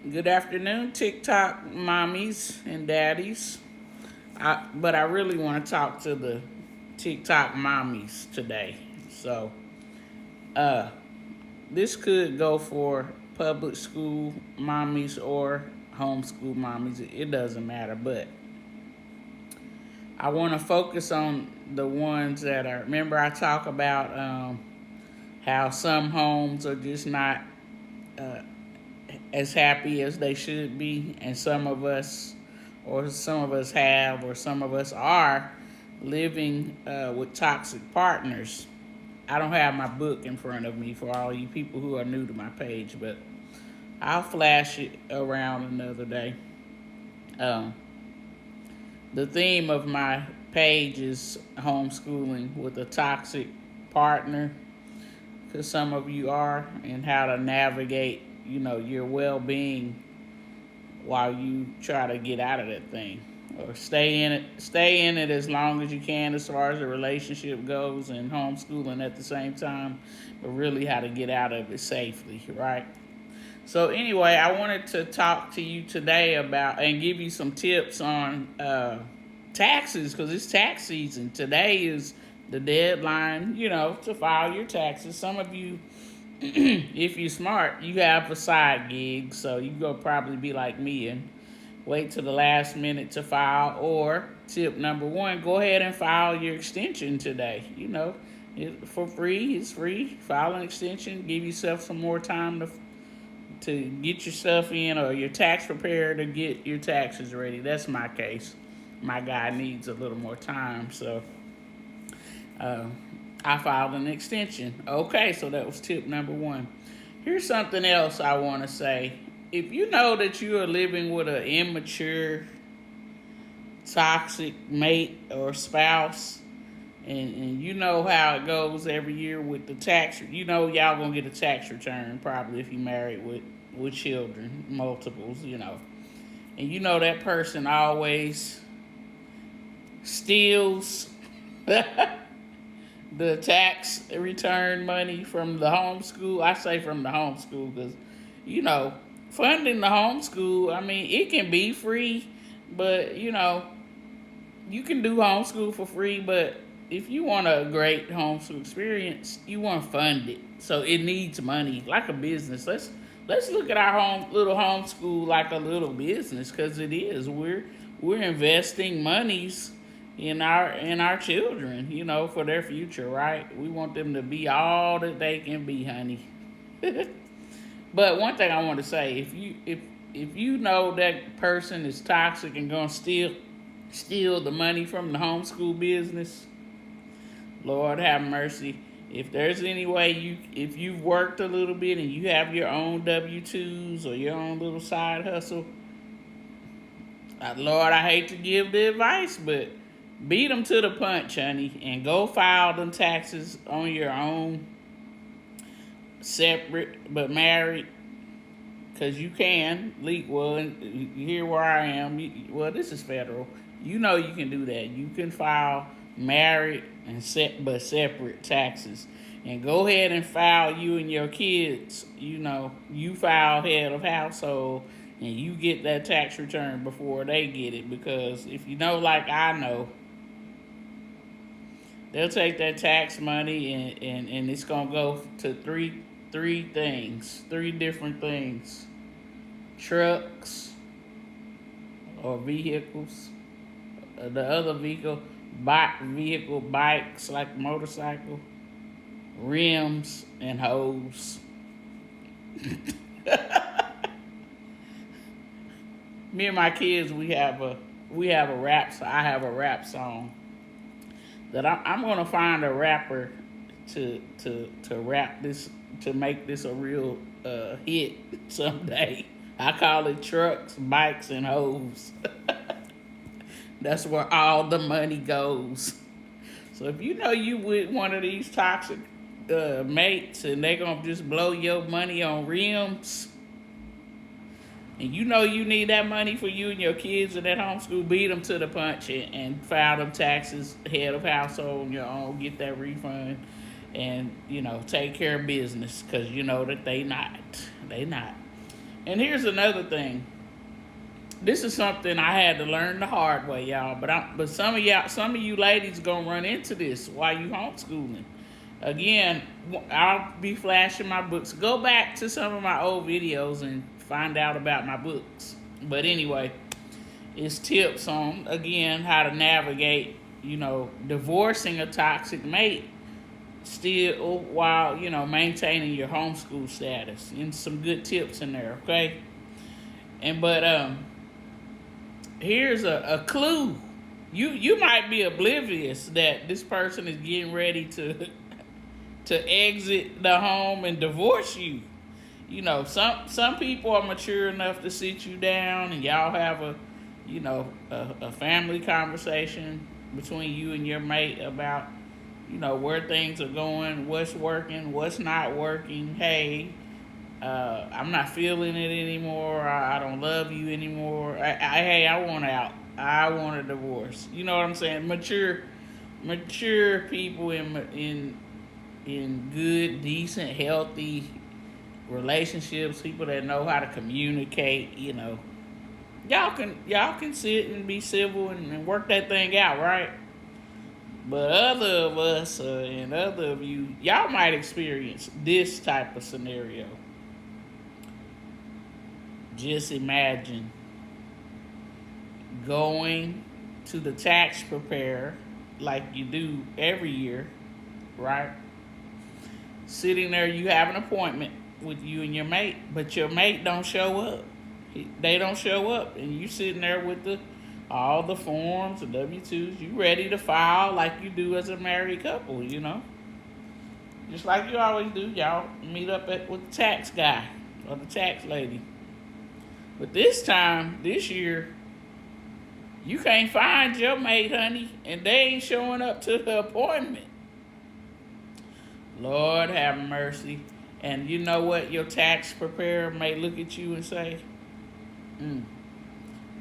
Good afternoon, TikTok mommies and daddies. But I really want to talk to the TikTok mommies today. So, uh, this could go for public school mommies or homeschool mommies. It doesn't matter. But I want to focus on the ones that are. Remember, I talk about how some homes are just not uh, as happy as they should be, and some of us have, or some of us are living with toxic partners. I don't have my book in front of me for all you people who are new to my page, but I'll flash it around another day. Um, the theme of my page is homeschooling with a toxic partner, because some of you are, and how to navigate, your well-being while you try to get out of that thing, or stay in it as long as you can as far as the relationship goes, and homeschooling at the same time, but really how to get out of it safely, right? So anyway, I wanted to talk to you today about and give you some tips on taxes, because it's tax season. Today is the deadline, to file your taxes. Some of you, if you're smart, you have a side gig, so you go probably be like me and wait till the last minute to file. Or tip number one, go ahead and file your extension today. For free. It's free. File an extension. Give yourself some more time to get your stuff in, or your tax preparer to get your taxes ready. That's my case. My guy needs a little more time, so uh, I filed an extension. Okay, so that was tip number one. Here's something else I want to say. If you know that you are living with an immature, toxic mate or spouse, and you know how it goes every year with the tax, y'all gonna get a tax return probably if you married with children, multiples, and that person always steals the tax return money from the homeschool. I say from the homeschool because, funding the homeschool, I mean, it can be free, but, you can do homeschool for free, but if you want a great homeschool experience, you want to fund it. So it needs money, like a business. Let's look at our little homeschool like a little business, because it is. We're investing monies in our children, for their future, right? We want them to be all that they can be, honey. But one thing I want to say, if you know that person is toxic and gonna steal the money from the homeschool business, Lord have mercy. If there's any way if you've worked a little bit and you have your own W-2s or your own little side hustle, Lord, I hate to give the advice, but beat them to the punch, honey, and go file them taxes on your own, separate but married, because you can. Well, here where I am, this is federal. You can do that. You can file married and separate taxes, and go ahead and file you and your kids. You file head of household, and you get that tax return before they get it, because if like I know, they'll take that tax money and it's gonna go to three different things: trucks or vehicles, the other bikes like motorcycle, rims, and hose. Me and my kids, we have a rap. I have a rap song that I'm gonna find a rapper to rap this, to make this a real hit someday. I call it trucks, bikes, and hoes. That's where all the money goes. So if you with one of these toxic mates, and they gonna just blow your money on rims, and you need that money for you and your kids in that homeschool, beat them to the punch and file them taxes, head of household on your own, get that refund, and take care of business, because that they not. And here's another thing. This is something I had to learn the hard way, y'all. But some of you ladies gonna run into this while you homeschooling. Again, I'll be flashing my books. Go back to some of my old videos and find out about my books. But anyway, it's tips on, again, how to navigate, divorcing a toxic mate still while, maintaining your homeschool status. And some good tips in there, okay? But here's a clue. You might be oblivious that this person is getting ready to exit the home and divorce you. Some people are mature enough to sit you down and y'all have a family conversation between you and your mate about, where things are going, what's working, what's not working. Hey, I'm not feeling it anymore. I don't love you anymore. Hey, I want out. I want a divorce. You know what I'm saying? Mature people in good, decent, healthy relationships, people that know how to communicate, y'all can sit and be civil and work that thing out, right? But other of us and other of you, y'all might experience this type of scenario. Just imagine going to the tax preparer like you do every year, right? Sitting there, you have an appointment with you and your mate, but your mate don't show up. They don't show up, and you sitting there with all the forms, the W-2s, you ready to file like you do as a married couple, Just like you always do, y'all meet up with the tax guy or the tax lady. But this year, you can't find your mate, honey, and they ain't showing up to the appointment. Lord have mercy. And you know what? Your tax preparer may look at you and say,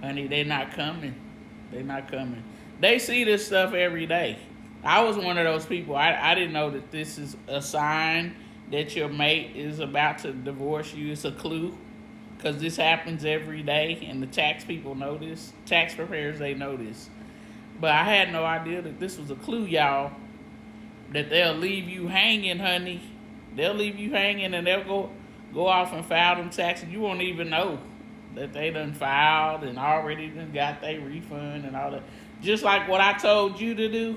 honey, they're not coming. They're not coming. They see this stuff every day. I was one of those people. I didn't know that this is a sign that your mate is about to divorce you. It's a clue. Because this happens every day, and the tax people know this. Tax preparers, they know this. But I had no idea that this was a clue, y'all. That they'll leave you hanging, honey. They'll leave you hanging, and they'll go off and file them taxes. You won't even know that they done filed and already done got their refund and all that. Just like what I told you to do,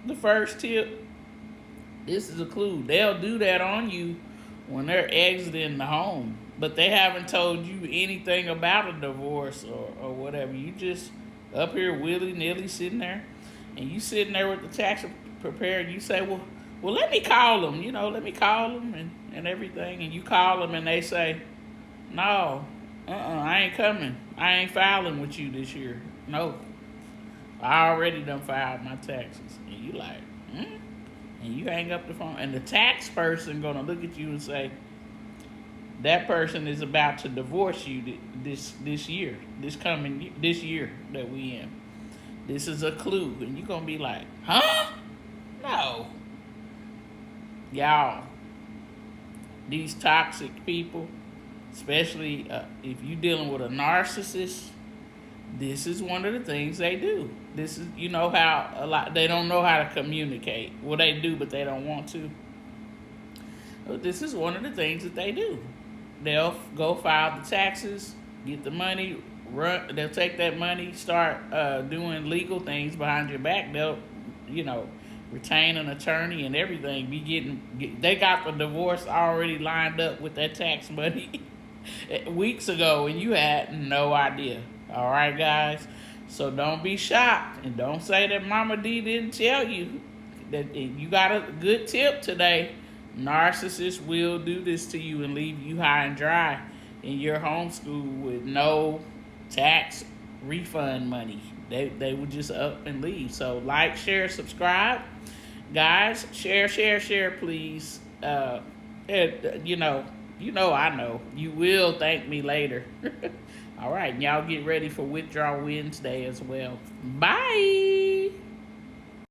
the first tip. This is a clue. They'll do that on you when they're exiting the home. But they haven't told you anything about a divorce or whatever. You just up here willy-nilly sitting there. And you sitting there with the tax preparer. You say, well, let me call them. Let me call them and everything. And you call them and they say, no, I ain't coming. I ain't filing with you this year. No. I already done filed my taxes. And you like, And you hang up the phone. And the tax person going to look at you and say, that person is about to divorce you this year, this year that we in. This is a clue. And you're going to be like, huh? No. Y'all, these toxic people, especially if you're dealing with a narcissist, this is one of the things they do. This is, how they don't know how to communicate. Well, they do, but they don't want to. But this is one of the things that they do. They'll go file the taxes, get the money, they'll take that money, start doing legal things behind your back. They'll, retain an attorney and everything. They got the divorce already lined up with that tax money weeks ago, and you had no idea. All right, guys? So don't be shocked, and don't say that Mama D didn't tell you. That you got a good tip today. Narcissists will do this to you and leave you high and dry in your homeschool with no tax refund money. They would just up and leave. So like, share, subscribe. Guys, share, please. I know. You will thank me later. All right, y'all get ready for Withdrawal Wednesday as well. Bye.